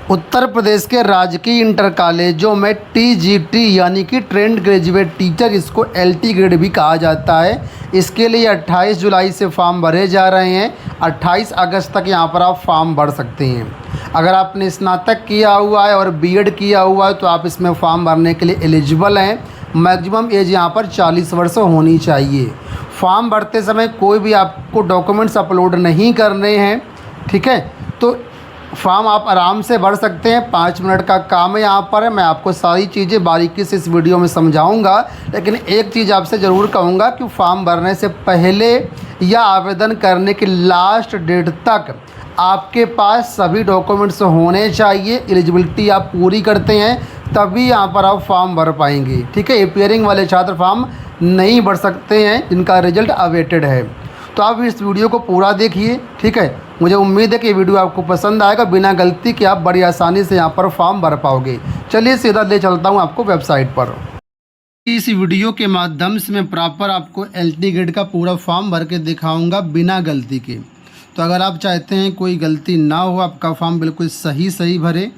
उत्तर प्रदेश के राजकीय इंटर कॉलेजों में टीजीटी यानी कि ट्रेंड ग्रेजुएट टीचर, इसको एलटी ग्रेड भी कहा जाता है। इसके लिए 28 जुलाई से फॉर्म भरे जा रहे हैं। 28 अगस्त तक यहाँ पर आप फॉर्म भर सकते हैं। अगर आपने स्नातक किया हुआ है और बीएड किया हुआ है तो आप इसमें फॉर्म भरने के लिए एलिजिबल हैं। मैक्सिमम एज यहाँ पर 40 वर्ष होनी चाहिए। फॉर्म भरते समय कोई भी आपको डॉक्यूमेंट्स अपलोड नहीं करने हैं, ठीक है। तो फॉर्म आप आराम से भर सकते हैं। 5 मिनट का काम है यहाँ पर। मैं आपको सारी चीज़ें बारीकी से इस वीडियो में समझाऊंगा, लेकिन एक चीज़ आपसे ज़रूर कहूँगा कि फॉर्म भरने से पहले या आवेदन करने की लास्ट डेट तक आपके पास सभी डॉक्यूमेंट्स होने चाहिए। एलिजिबिलिटी आप पूरी करते हैं तभी यहाँ पर आप फॉर्म भर पाएंगे, ठीक है। अपीयरिंग वाले छात्र फॉर्म नहीं भर सकते हैं जिनका रिजल्ट अवेटेड है। तो आप इस वीडियो को पूरा देखिए, ठीक है। मुझे उम्मीद है कि वीडियो आपको पसंद आएगा। बिना गलती के आप बड़ी आसानी से यहाँ पर फॉर्म भर पाओगे। चलिए सीधा ले चलता हूँ आपको वेबसाइट पर। इस वीडियो के माध्यम से मैं प्रॉपर आपको एलटी ग्रेड का पूरा फॉर्म भर के दिखाऊंगा बिना गलती के। तो अगर आप चाहते हैं कोई गलती ना हो, आपका फॉर्म बिल्कुल सही भरे,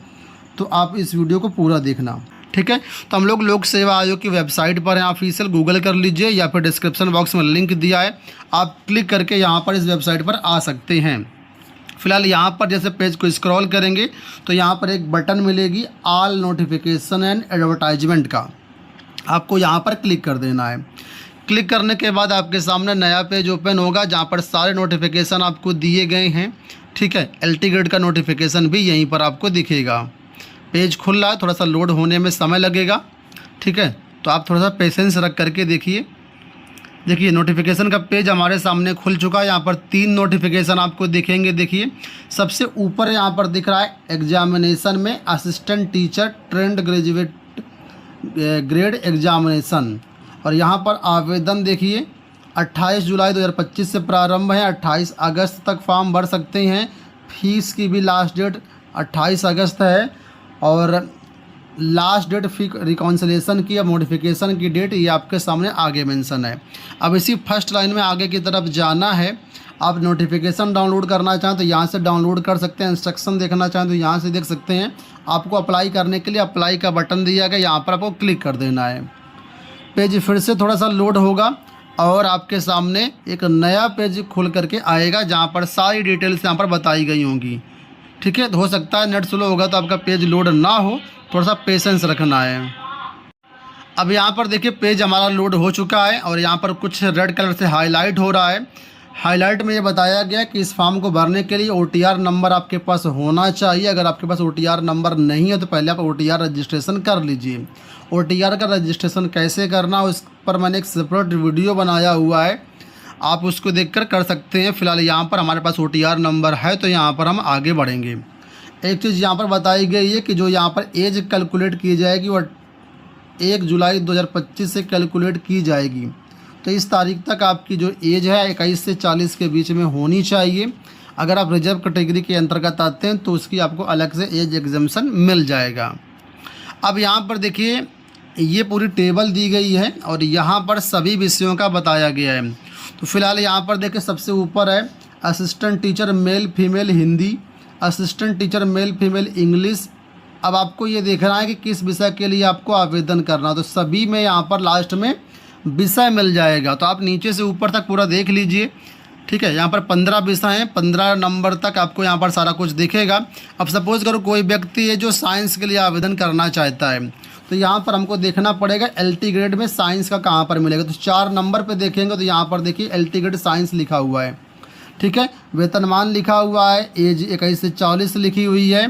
तो आप इस वीडियो को पूरा देखना, ठीक है। तो हम लोग लोक सेवा आयोग की वेबसाइट पर हैं। ऑफिशियल गूगल कर लीजिए या फिर डिस्क्रिप्शन बॉक्स में लिंक दिया है, आप क्लिक करके यहाँ पर इस वेबसाइट पर आ सकते हैं। फिलहाल यहाँ पर जैसे पेज को स्क्रॉल करेंगे तो यहाँ पर एक बटन मिलेगी ऑल नोटिफिकेशन एंड एडवर्टाइजमेंट का, आपको यहाँ पर क्लिक कर देना है। क्लिक करने के बाद आपके सामने नया पेज ओपन होगा जहाँ पर सारे नोटिफिकेशन आपको दिए गए हैं, ठीक है। एलटी ग्रेड का नोटिफिकेशन भी यहीं पर आपको दिखेगा। पेज खुल रहा है, थोड़ा सा लोड होने में समय लगेगा, ठीक है। तो आप थोड़ा सा पेशेंस रख करके देखिए। नोटिफिकेशन का पेज हमारे सामने खुल चुका है। यहाँ पर 3 नोटिफिकेशन आपको दिखेंगे। देखिए सबसे ऊपर यहाँ पर दिख रहा है एग्जामिनेशन में assistant teacher trained graduate grade examination, और यहाँ पर आवेदन देखिए 28 जुलाई 2025 से प्रारंभ है। 28 अगस्त तक फॉर्म भर सकते हैं। फीस की भी लास्ट डेट 28 अगस्त है और लास्ट डेट रिकॉन्सिलेशन की या मॉडिफिकेशन की डेट ये आपके सामने आगे मेंशन है। अब इसी फर्स्ट लाइन में आगे की तरफ जाना है। आप नोटिफिकेशन डाउनलोड करना चाहें तो यहाँ से डाउनलोड कर सकते हैं। इंस्ट्रक्शन देखना चाहें तो यहाँ से देख सकते हैं। आपको अप्लाई करने के लिए अप्लाई का बटन दिया गया, यहाँ पर आपको क्लिक कर देना है। पेज फिर से थोड़ा सा लोड होगा और आपके सामने एक नया पेज खुल करके आएगा जहाँ पर सारी डिटेल्स यहाँ पर बताई गई होंगी, ठीक है। तो हो सकता है नेट स्लो होगा तो आपका पेज लोड ना हो, थोड़ा सा पेशेंस रखना है। अब यहाँ पर देखिए पेज हमारा लोड हो चुका है और यहाँ पर कुछ रेड कलर से हाईलाइट हो रहा है। हाईलाइट में ये बताया गया कि इस फॉर्म को भरने के लिए OTR नंबर आपके पास होना चाहिए। अगर आपके पास OTR नंबर नहीं है तो पहले आप OTR रजिस्ट्रेशन कर लीजिए। OTR का रजिस्ट्रेशन कैसे करना उस पर मैंने एक सेपरेट वीडियो बनाया हुआ है, आप उसको देखकर कर सकते हैं। फ़िलहाल यहाँ पर हमारे पास OTR नंबर है तो यहाँ पर हम आगे बढ़ेंगे। एक चीज़ यहाँ पर बताई गई है कि जो यहाँ पर एज कैलकुलेट की जाएगी वो 1 जुलाई 2025 से कैलकुलेट की जाएगी। तो इस तारीख तक आपकी जो एज है 21 से 40 के बीच में होनी चाहिए। अगर आप रिजर्व कैटेगरी के अंतर्गत आते हैं तो उसकी आपको अलग से एज एग्जम्पशन मिल जाएगा। अब यहाँ पर देखिए ये पूरी टेबल दी गई है और यहाँ पर सभी विषयों का बताया गया है। तो फिलहाल यहाँ पर देखिए सबसे ऊपर है assistant teacher male female Hindi, assistant teacher male female English. अब आपको ये देखना है कि किस विषय के लिए आपको आवेदन करना, तो सभी में यहाँ पर लास्ट में विषय मिल जाएगा। तो आप नीचे से ऊपर तक पूरा देख लीजिए, ठीक है। यहाँ पर 15 विषय हैं, 15 नंबर तक आपको यहाँ पर सारा कुछ दिखेगा। अब सपोज़ करो कोई व्यक्ति है जो साइंस के लिए आवेदन करना चाहता है तो यहाँ पर हमको देखना पड़ेगा एलटी ग्रेड में साइंस का कहाँ पर मिलेगा। तो 4 नंबर पे देखेंगे तो यहाँ पर देखिए एलटी ग्रेड साइंस लिखा हुआ है, ठीक है। वेतनमान लिखा हुआ है, एज 21 से 40 लिखी हुई है।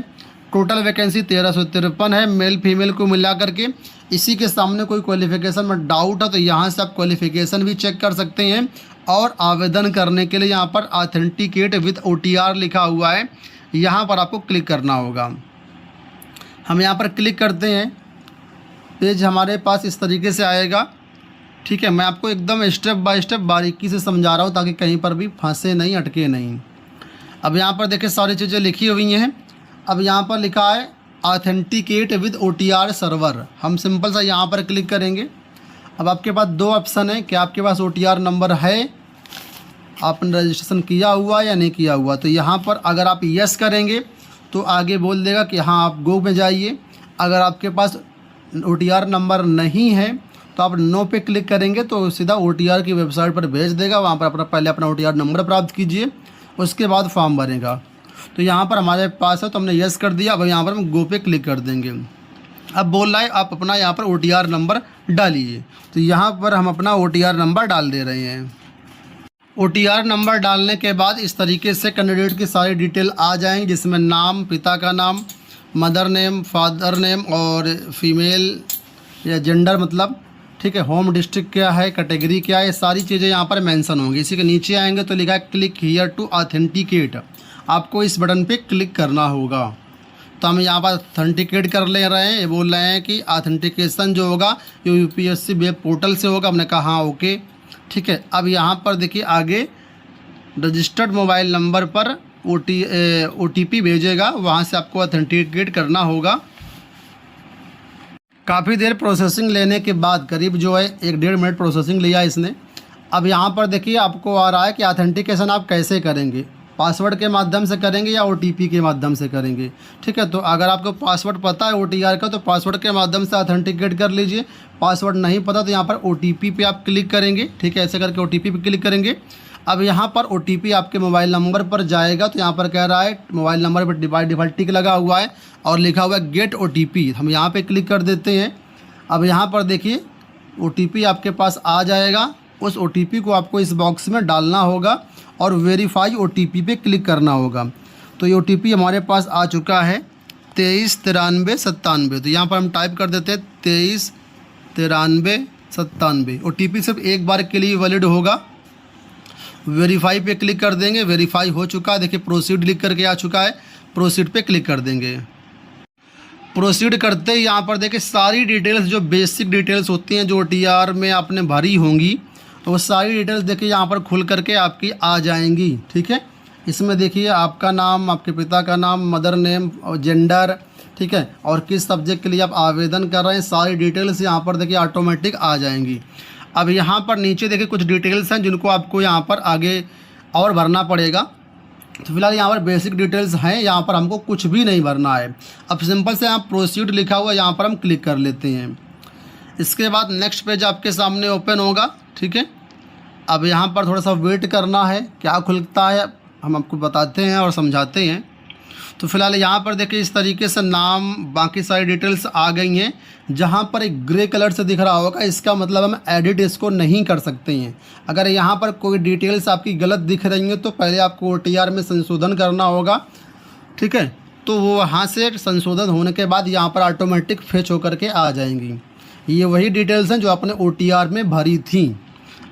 टोटल वैकेंसी 1353 है मेल फीमेल को मिला करके। इसी के सामने कोई क्वालिफिकेशन में डाउट है तो यहाँ से आप क्वालिफिकेशन भी चेक कर सकते हैं। और आवेदन करने के लिए यहाँ पर ऑथेंटिकेट विथ OTR लिखा हुआ है, यहाँ पर आपको क्लिक करना होगा। हम यहाँ पर क्लिक करते हैं, पेज हमारे पास इस तरीके से आएगा, ठीक है। मैं आपको एकदम स्टेप बाय स्टेप बारीकी से समझा रहा हूँ ताकि कहीं पर भी फंसे नहीं, अटके नहीं। अब यहाँ पर देखिए सारी चीज़ें लिखी हुई हैं। अब यहाँ पर लिखा है ऑथेंटिकेट विद OTR सर्वर, हम सिंपल सा यहाँ पर क्लिक करेंगे। अब आपके पास 2 ऑप्शन है कि आपके पास OTR नंबर है, आपने रजिस्ट्रेशन किया हुआ या नहीं किया हुआ। तो यहाँ पर अगर आप यस करेंगे तो आगे बोल देगा कि हाँ आप गो में जाइए। अगर आपके पास OTR नंबर नहीं है तो आप नो पे क्लिक करेंगे तो सीधा OTR की वेबसाइट पर भेज देगा। वहाँ पर पहले अपना OTR नंबर प्राप्त कीजिए, उसके बाद फॉर्म भरेगा। तो यहाँ पर हमारे पास है तो हमने यस कर दिया। अब यहाँ पर हम गो पे क्लिक कर देंगे। अब बोल रहा है आप अपना यहाँ पर OTR नंबर डालिए, तो यहाँ पर हम अपना OTR नंबर डाल दे रहे हैं। OTR नंबर डालने के बाद इस तरीके से कैंडिडेट की सारी डिटेल आ जाएंगी, जिसमें नाम, पिता का नाम, मदर नेम, फादर नेम और फीमेल या जेंडर मतलब, ठीक है, होम डिस्ट्रिक्ट क्या है, कैटेगरी क्या है, सारी चीज़ें यहाँ पर मेंशन होंगी। इसी के नीचे आएंगे तो लिखा है क्लिक हियर टू ऑथेंटिकेट, आपको इस बटन पे क्लिक करना होगा। तो हम यहाँ पर ऑथेंटिकेट कर ले रहे हैं। ये बोल रहे हैं कि ऑथेंटिकेशन जो होगा ये UPSC वेब पोर्टल से होगा। हमने कहा हाँ ओके, ठीक है। अब यहाँ पर देखिए आगे रजिस्टर्ड मोबाइल नंबर पर OTP भेजेगा, वहाँ से आपको ऑथेंटिकेट करना होगा। काफ़ी देर प्रोसेसिंग लेने के बाद करीब जो है 1-1.5 मिनट प्रोसेसिंग लिया इसने। अब यहाँ पर देखिए आपको आ रहा है कि ऑथेंटिकेशन आप कैसे करेंगे, पासवर्ड के माध्यम से करेंगे या OTP के माध्यम से करेंगे, ठीक है। तो अगर आपको पासवर्ड पता है OTR का तो पासवर्ड के माध्यम से ऑथेंटिकेट कर लीजिए। पासवर्ड नहीं पता तो यहाँ पर OTP पे आप क्लिक करेंगे, ठीक है। ऐसे करके OTP पे क्लिक करेंगे। अब यहाँ पर OTP आपके मोबाइल नंबर पर जाएगा। तो यहाँ पर कह रहा है मोबाइल नंबर पर बाय डिफ़ॉल्ट टिक लगा हुआ है और लिखा हुआ है गेट OTP, हम यहाँ पे क्लिक कर देते हैं। अब यहाँ पर देखिए OTP आपके पास आ जाएगा। उस OTP को आपको इस बॉक्स में डालना होगा और वेरीफाई OTP पे क्लिक करना होगा। तो ये OTP हमारे पास आ चुका है 239397। तो यहाँ पर हम टाइप कर देते हैं 239397। OTP सिर्फ एक बार के लिए वैलिड होगा। वेरीफाई पे क्लिक कर देंगे। वेरीफाई हो चुका है, देखिए प्रोसीड लिख करके आ चुका है। प्रोसीड पे क्लिक कर देंगे। प्रोसीड करते ही यहाँ पर देखिए सारी डिटेल्स जो बेसिक डिटेल्स होती हैं जो OTR में आपने भरी होंगी, तो वो सारी डिटेल्स देखिए यहाँ पर खुल करके आपकी आ जाएंगी, ठीक है। इसमें देखिए आपका नाम, आपके पिता का नाम, मदर नेम और जेंडर, ठीक है, और किस सब्जेक्ट के लिए आप आवेदन कर रहे हैं, सारी डिटेल्स यहाँ पर देखिए ऑटोमेटिक आ जाएंगी। अब यहाँ पर नीचे देखिए कुछ डिटेल्स हैं जिनको आपको यहाँ पर आगे और भरना पड़ेगा। तो फिलहाल यहाँ पर बेसिक डिटेल्स हैं, यहाँ पर हमको कुछ भी नहीं भरना है। अब सिंपल से यहाँ प्रोसीड लिखा हुआ है, यहाँ पर हम क्लिक कर लेते हैं। इसके बाद नेक्स्ट पेज आपके सामने ओपन होगा, ठीक है। अब यहाँ पर थोड़ा सा वेट करना है, क्या खुलता है हम आपको बताते हैं और समझाते हैं। तो फिलहाल यहाँ पर देखिए इस तरीके से नाम, बाकी सारी डिटेल्स आ गई हैं। जहाँ पर एक ग्रे कलर से दिख रहा होगा इसका मतलब हम एडिट इसको नहीं कर सकते हैं। अगर यहाँ पर कोई डिटेल्स आपकी गलत दिख रही हैं तो पहले आपको OTR में संशोधन करना होगा, ठीक है। तो वो वहाँ से संशोधन होने के बाद यहाँ पर ऑटोमेटिक फेच होकर के आ जाएंगी। ये वही डिटेल्स हैं जो आपने OTR में भरी थी।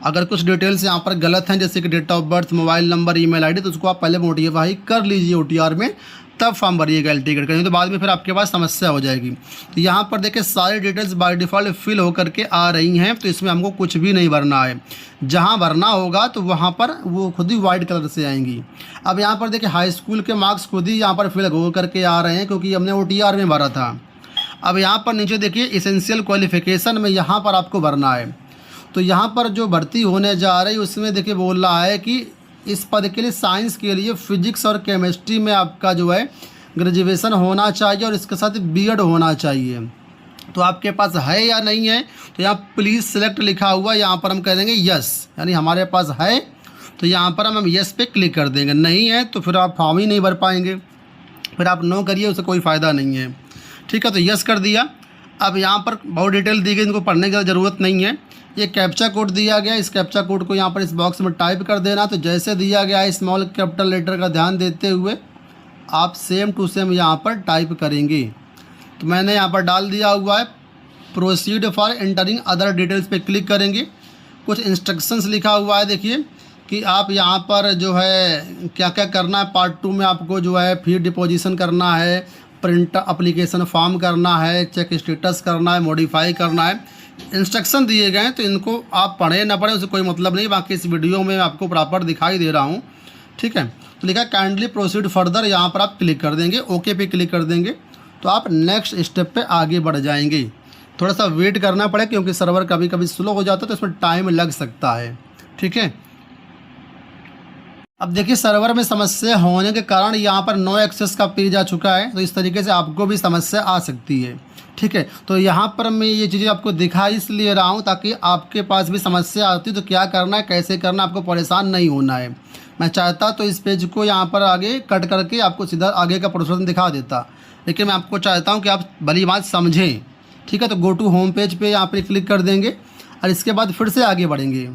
अगर कुछ डिटेल्स यहाँ पर गलत हैं जैसे कि date of birth, mobile number, email ID, तो उसको आप पहले मॉडिफाई कर लीजिए OTR में, तब फॉर्म भरिएगा LT टिकट का, तो बाद में फिर आपके पास समस्या हो जाएगी। तो यहाँ पर देखिए सारी डिटेल्स बाय डिफ़ॉल्ट फिल होकर के आ रही हैं, तो इसमें हमको कुछ भी नहीं भरना है। जहाँ भरना होगा तो वहाँ पर वो खुद ही वाइट कलर से आएंगी। अब यहाँ पर देखिए हाई स्कूल के मार्क्स खुद ही यहाँ पर फिल हो करके आ रहे हैं क्योंकि हमने OTR में भरा था। अब यहाँ पर नीचे देखिए इसेंशियल क्वालिफिकेशन में यहाँ पर आपको भरना है। तो यहाँ पर जो भर्ती होने जा रही है उसमें देखिए बोल रहा है कि इस पद के लिए साइंस के लिए फिजिक्स और केमिस्ट्री में आपका जो है ग्रेजुएशन होना चाहिए और इसके साथ B.Ed होना चाहिए। तो आपके पास है या नहीं है, तो यहाँ प्लीज़ सेलेक्ट लिखा हुआ, यहाँ पर हम कह देंगे यस, यानी हमारे पास है। तो यहाँ पर हम यस पे क्लिक कर देंगे। नहीं है तो फिर आप फॉर्म ही नहीं भर पाएंगे, फिर आप नो करिए, उससे कोई फ़ायदा नहीं है, ठीक है। तो यस कर दिया। अब यहाँ पर बहुत डिटेल दी गई, इनको पढ़ने की ज़रूरत नहीं है। ये कैप्चा कोड दिया गया, इस कैप्चा कोड को यहाँ पर इस बॉक्स में टाइप कर देना। तो जैसे दिया गया है स्मॉल कैपिटल लेटर का ध्यान देते हुए आप सेम टू सेम यहाँ पर टाइप करेंगे। तो मैंने यहाँ पर डाल दिया हुआ है। Proceed for entering other details पे क्लिक करेंगे। कुछ इंस्ट्रक्शंस लिखा हुआ है देखिए कि आप यहाँ पर जो है क्या क्या करना है। पार्ट 2 में आपको जो है फी डिपोजिशन करना है, प्रिंट एप्लीकेशन फॉर्म करना है, चेक स्टेटस करना है, मॉडिफाई करना है। इंस्ट्रक्शन दिए गए हैं तो इनको आप पढ़ें ना पढ़ें उससे कोई मतलब नहीं। बाकी इस वीडियो में आपको प्रॉपर दिखाई दे रहा हूँ, ठीक है। तो लिखा काइंडली प्रोसीड फर्दर, यहाँ पर आप क्लिक कर देंगे, ओके पे क्लिक कर देंगे तो आप नेक्स्ट स्टेप पे आगे बढ़ जाएंगे। थोड़ा सा वेट करना पड़े क्योंकि सर्वर कभी कभी स्लो हो जाता है तो इसमें टाइम लग सकता है, ठीक है। अब देखिए सर्वर में समस्या होने के कारण यहाँ पर नो एक्सेस का पेज आ चुका है, तो इस तरीके से आपको भी समस्या आ सकती है। ठीक है, तो यहाँ पर मैं ये चीज़ें आपको दिखा इसलिए रहा हूँ ताकि आपके पास भी समस्या आती तो क्या करना है, कैसे करना, आपको परेशान नहीं होना है। मैं चाहता तो इस पेज को यहाँ पर आगे कट करके आपको सीधा आगे का प्रोसेस दिखा देता, लेकिन मैं आपको चाहता हूँ कि आप भली बात समझें। ठीक है, तो गो टू होम पेज पे यहाँ पर क्लिक कर देंगे और इसके बाद फिर से आगे बढ़ेंगे।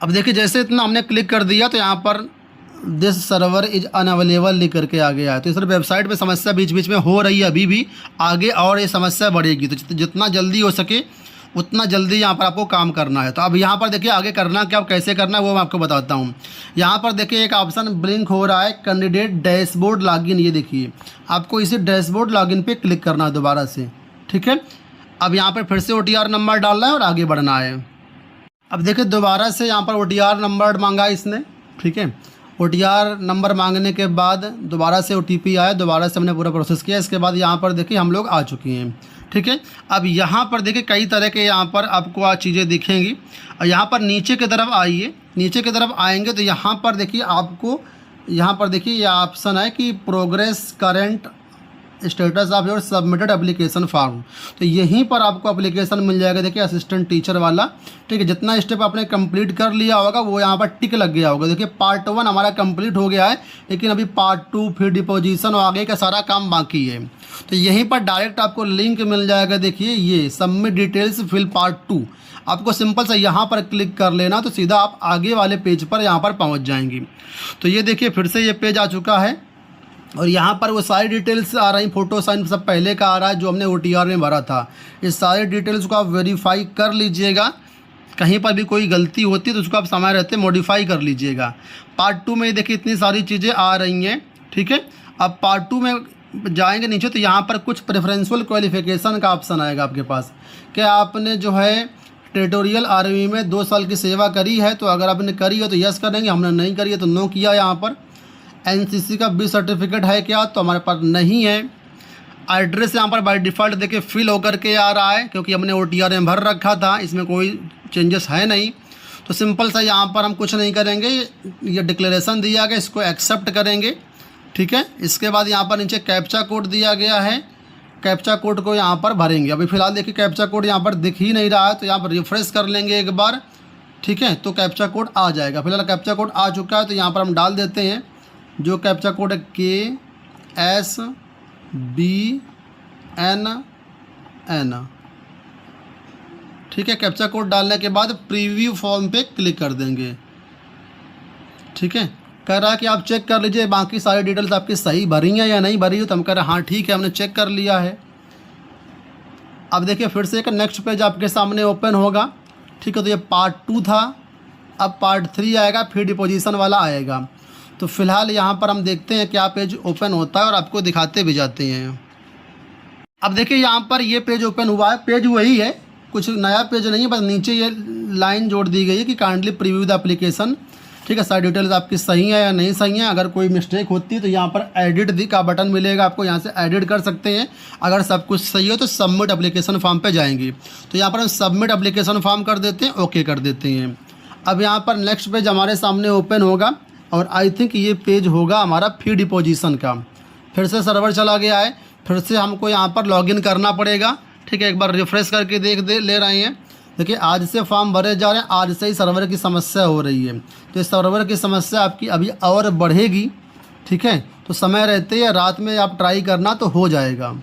अब देखिए जैसे इतना हमने क्लिक कर दिया तो यहाँ पर दिस सर्वर इज अनअवेलेबल लिख करके आ गया है। तो इस वेबसाइट पे समस्या बीच बीच में हो रही है अभी भी, आगे और ये समस्या बढ़ेगी। तो जितना जल्दी हो सके उतना जल्दी यहाँ पर आपको काम करना है। तो अब यहाँ पर देखिए आगे करना क्या, कैसे करना है वो मैं आपको बताता हूँ। यहाँ पर देखिए एक ऑप्शन ब्लिंक हो रहा है, कैंडिडेट डैशबोर्ड लॉगिन। ये देखिए आपको इसी डैशबोर्ड लॉगिन पे क्लिक करना है दोबारा से। ठीक है, अब यहाँ पर फिर से OTR नंबर डालना है और आगे बढ़ना है। अब देखिए दोबारा से यहाँ पर OTR नंबर मांगा इसने। ठीक है, OTR नंबर मांगने के बाद दोबारा से OTP आया, दोबारा से हमने पूरा प्रोसेस किया। इसके बाद यहाँ पर देखिए हम लोग आ चुके हैं। ठीक है, अब यहाँ पर देखिए कई तरह के यहाँ पर आपको आज चीज़ें दिखेंगी। और यहाँ पर नीचे की तरफ आइए, नीचे की तरफ आएंगे तो यहाँ पर देखिए आपको यहाँ पर देखिए ये ऑप्शन है कि progress current status of your submitted application form. तो यहीं पर आपको एप्लीकेशन मिल जाएगा। देखिए असिस्टेंट टीचर वाला। ठीक है, जितना स्टेप आपने कंप्लीट कर लिया होगा वो यहाँ पर टिक लग गया होगा। देखिए पार्ट 1 हमारा कंप्लीट हो गया है, लेकिन अभी पार्ट 2 फिर डिपोजिशन और आगे का सारा काम बाकी है। तो यहीं पर डायरेक्ट आपको लिंक मिल जाएगा। देखिए ये सबमिट डिटेल्स फिल पार्ट 2, आपको सिंपल सा यहाँ पर क्लिक कर लेना तो सीधा आप आगे वाले पेज पर यहाँ पर पहुँच जाएंगी। तो ये देखिए फिर से ये पेज आ चुका है और यहाँ पर वो सारी डिटेल्स आ रही, फ़ोटो साइन सब पहले का आ रहा है जो हमने OTR में भरा था। इस सारी डिटेल्स को आप वेरीफाई कर लीजिएगा। कहीं पर भी कोई गलती होती है तो उसको आप समय रहते मॉडिफाई कर लीजिएगा। पार्ट 2 में देखिए इतनी सारी चीज़ें आ रही हैं। ठीक है, अब पार्ट 2 में जाएंगे नीचे तो यहाँ पर कुछ प्रेफरेंशियल क्वालिफिकेशन का ऑप्शन आएगा आपके पास। क्या आपने जो है टेरिटोरियल आर्मी में 2 साल की सेवा करी है, तो अगर आपने करी है तो यस करेंगे, हमने नहीं करी है तो नो किया। यहाँ पर NCC का B सर्टिफिकेट है क्या, तो हमारे पास नहीं है। एड्रेस यहाँ पर बाय डिफ़ॉल्ट देखिए फिल होकर के आ रहा है क्योंकि हमने OTR में भर रखा था, इसमें कोई चेंजेस है नहीं। तो सिंपल सा यहाँ पर हम कुछ नहीं करेंगे, ये डिक्लेरेशन दिया गया इसको एक्सेप्ट करेंगे। ठीक है, इसके बाद यहाँ पर नीचे कैप्चा कोड दिया गया है, कैप्चा कोड को यहाँ पर भरेंगे। अभी फ़िलहाल देखिए कैप्चा कोड यहाँ पर दिख ही नहीं रहा है, तो यहाँ पर रिफ्रेश कर लेंगे एक बार। ठीक है, तो कैप्चा कोड आ जाएगा। फिलहाल कैप्चा कोड आ चुका है तो यहाँ पर हम डाल देते हैं जो कैप्चा कोड है KSBNN। ठीक है, कैप्चा कोड डालने के बाद प्रीव्यू फॉर्म पे क्लिक कर देंगे। ठीक है, कह रहा है कि आप चेक कर लीजिए बाकी सारी डिटेल्स आपकी सही भरी हैं या नहीं भरी हो, तो हम कह रहे हैं हाँ ठीक है हमने चेक कर लिया है। अब देखिए फिर से एक नेक्स्ट पेज आपके सामने ओपन होगा। ठीक है, तो ये पार्ट 2 था, अब पार्ट 3 आएगा, फिर डिपोजिशन वाला आएगा। तो फिलहाल यहाँ पर हम देखते हैं क्या पेज ओपन होता है और आपको दिखाते भी जाते हैं। अब देखिए यहाँ पर ये पेज ओपन हुआ है, पेज वही है, कुछ नया पेज नहीं है, बस नीचे ये लाइन जोड़ दी गई है कि काइंडली प्रीव्यू द एप्लीकेशन। ठीक है, सारी डिटेल्स आपकी सही है या नहीं सही है। अगर कोई मिस्टेक होती है तो यहाँ पर एडिट दी का बटन मिलेगा, आपको यहाँ से एडिट कर सकते हैं। अगर सब कुछ सही हो तो सबमिट एप्लीकेशन फॉर्म पे जाएंगे, तो यहाँ पर हम सबमिट एप्लीकेशन फॉर्म कर देते हैं, ओके कर देते हैं। अब यहाँ पर नेक्स्ट पेज हमारे सामने ओपन होगा और आई थिंक ये पेज होगा हमारा फी डिपोजिशन का। फिर से सर्वर चला गया है, फिर से हमको यहाँ पर लॉगिन करना पड़ेगा। ठीक है, एक बार रिफ्रेश करके ले रहे हैं। देखिए आज से फॉर्म भरे जा रहे हैं, आज से ही सर्वर की समस्या हो रही है, तो इस सर्वर की समस्या आपकी अभी और बढ़ेगी। ठीक है, तो समय रहते ही रात में आप ट्राई करना तो हो जाएगा।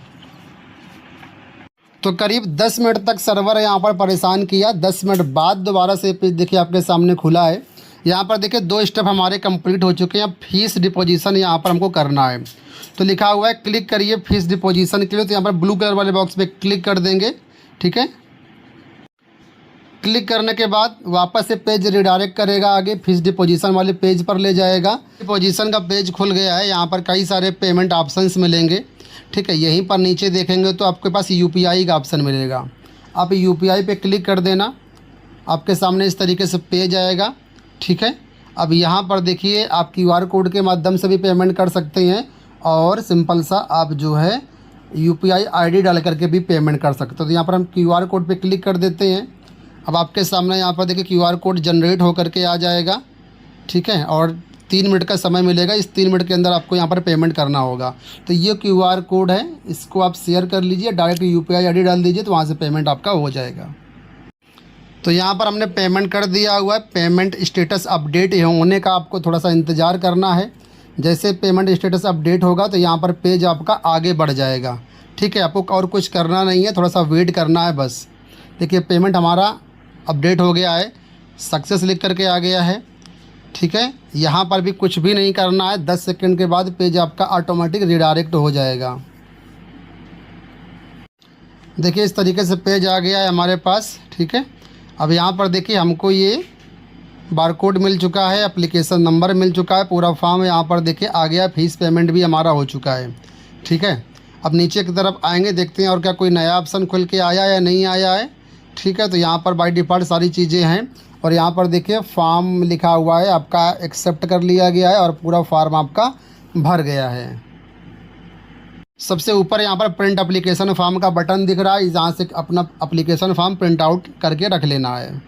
तो करीब 10 मिनट तक सर्वर यहाँ पर परेशान किया। 10 मिनट बाद दोबारा से पेज देखिए आपके सामने खुला है। यहाँ पर देखिए 2 स्टेप हमारे कंप्लीट हो चुके हैं। फीस डिपोजिशन यहाँ पर हमको करना है, तो लिखा हुआ है क्लिक करिए फीस डिपोजिशन के लिए। तो यहाँ पर ब्लू कलर वाले बॉक्स पे क्लिक कर देंगे। ठीक है, क्लिक करने के बाद वापस से पेज रिडायरेक्ट करेगा, आगे फीस डिपोजिशन वाले पेज पर ले जाएगा। डिपोजिशन का पेज खुल गया है, यहाँ पर कई सारे पेमेंट ऑप्शंस मिलेंगे। ठीक है, यहीं पर नीचे देखेंगे तो आपके पास UPI का ऑप्शन मिलेगा, आप UPI पे क्लिक कर देना, आपके सामने इस तरीके से पेज आएगा। ठीक है, अब यहाँ पर देखिए आप QR कोड के माध्यम से भी पेमेंट कर सकते हैं और सिंपल सा आप जो है UPI ID डाल करके भी पेमेंट कर सकते हो। तो यहाँ पर हम QR कोड पे क्लिक कर देते हैं। अब आपके सामने यहाँ पर देखिए QR कोड जनरेट होकर के आ जाएगा। ठीक है, और 3 मिनट का समय मिलेगा। इस 3 मिनट के अंदर आपको यहाँ पर पेमेंट करना होगा। तो ये QR कोड है, इसको आप शेयर कर लीजिए, डायरेक्ट UPI ID डाल दीजिए, तो वहाँ से पेमेंट आपका हो जाएगा। तो यहाँ पर हमने पेमेंट कर दिया हुआ है। पेमेंट स्टेटस अपडेट होने का आपको थोड़ा सा इंतज़ार करना है। जैसे पेमेंट स्टेटस अपडेट होगा तो यहाँ पर पेज आपका आगे बढ़ जाएगा। ठीक है, आपको और कुछ करना नहीं है, थोड़ा सा वेट करना है बस। देखिए पेमेंट हमारा अपडेट हो गया है, सक्सेस लिख करके आ गया है। ठीक है, यहाँ पर भी कुछ भी नहीं करना है, 10 सेकंड के बाद पेज आपका ऑटोमेटिक रिडायरेक्ट हो जाएगा। देखिए इस तरीके से पेज आ गया है हमारे पास। ठीक है, अब यहाँ पर देखिए हमको ये बारकोड मिल चुका है, एप्लीकेशन नंबर मिल चुका है, पूरा फॉर्म यहाँ पर देखिए आ गया, फीस पेमेंट भी हमारा हो चुका है। ठीक है, अब नीचे की तरफ आएंगे, देखते हैं और क्या कोई नया ऑप्शन खुल के आया या नहीं आया है। ठीक है, तो यहाँ पर बाय डिफ़ॉल्ट सारी चीज़ें हैं और यहाँ पर देखिए फॉर्म लिखा हुआ है, आपका एक्सेप्ट कर लिया गया है और पूरा फॉर्म आपका भर गया है। सबसे ऊपर यहाँ पर प्रिंट एप्लीकेशन फॉर्म का बटन दिख रहा है, जहाँ से अपना एप्लीकेशन फॉर्म प्रिंट आउट करके रख लेना है।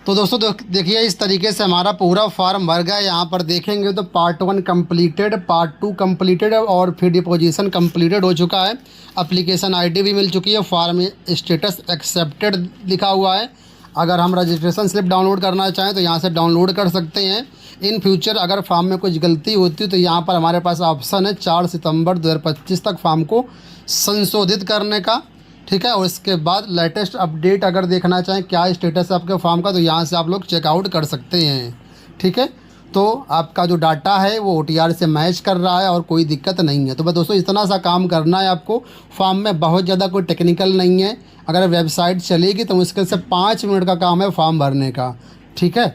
तो दोस्तों देखिए इस तरीके से हमारा पूरा फॉर्म भर गया। यहाँ पर देखेंगे तो पार्ट 1 कंप्लीटेड, पार्ट 2 कंप्लीटेड और फिर डिपोजिशन कंप्लीटेड हो चुका है। एप्लीकेशन ID भी मिल चुकी है, फॉर्म स्टेटस एक्सेप्टेड लिखा हुआ है। अगर हम रजिस्ट्रेशन स्लिप डाउनलोड करना चाहें तो यहाँ से डाउनलोड कर सकते हैं। इन फ्यूचर अगर फॉर्म में कुछ गलती होती है तो यहाँ पर हमारे पास ऑप्शन है 4 सितंबर 2025 तक फॉर्म को संशोधित करने का। ठीक है, और इसके बाद लेटेस्ट अपडेट अगर देखना चाहें क्या स्टेटस है आपके फॉर्म का, तो यहाँ से आप लोग चेकआउट कर सकते हैं। ठीक है, तो आपका जो डाटा है वो OTR से मैच कर रहा है और कोई दिक्कत नहीं है। तो बस दोस्तों इतना सा काम करना है आपको। फॉर्म में बहुत ज़्यादा कोई टेक्निकल नहीं है। अगर वेबसाइट चलेगी तो मुश्किल से 5 मिनट का काम है फॉर्म भरने का। ठीक है,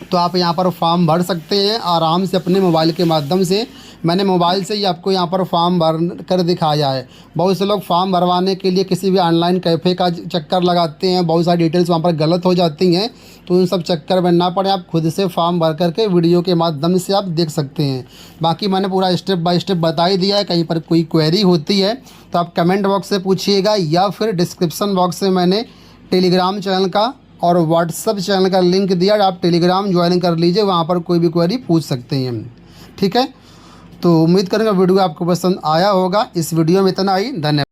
तो आप यहाँ पर फॉर्म भर सकते हैं आराम से अपने मोबाइल के माध्यम से। मैंने मोबाइल से ही आपको यहाँ पर फॉर्म भर कर दिखाया है। बहुत से लोग फॉर्म भरवाने के लिए किसी भी ऑनलाइन कैफ़े का चक्कर लगाते हैं, बहुत सारी डिटेल्स वहाँ पर गलत हो जाती हैं। तो उन सब चक्कर में ना पड़े, आप खुद से फॉर्म भर करके वीडियो के माध्यम से आप देख सकते हैं। बाकी मैंने पूरा स्टेप बाय स्टेप बता ही दिया है। कहीं पर कोई क्वेरी होती है तो आप कमेंट बॉक्स से पूछिएगा या फिर डिस्क्रिप्सन बॉक्स से मैंने टेलीग्राम चैनल का और व्हाट्सअप चैनल का लिंक दिया, आप टेलीग्राम ज्वाइन कर लीजिए, वहाँ पर कोई भी क्वेरी पूछ सकते हैं। ठीक है, तो उम्मीद करूँगा वीडियो आपको पसंद आया होगा। इस वीडियो में इतना ही, धन्यवाद।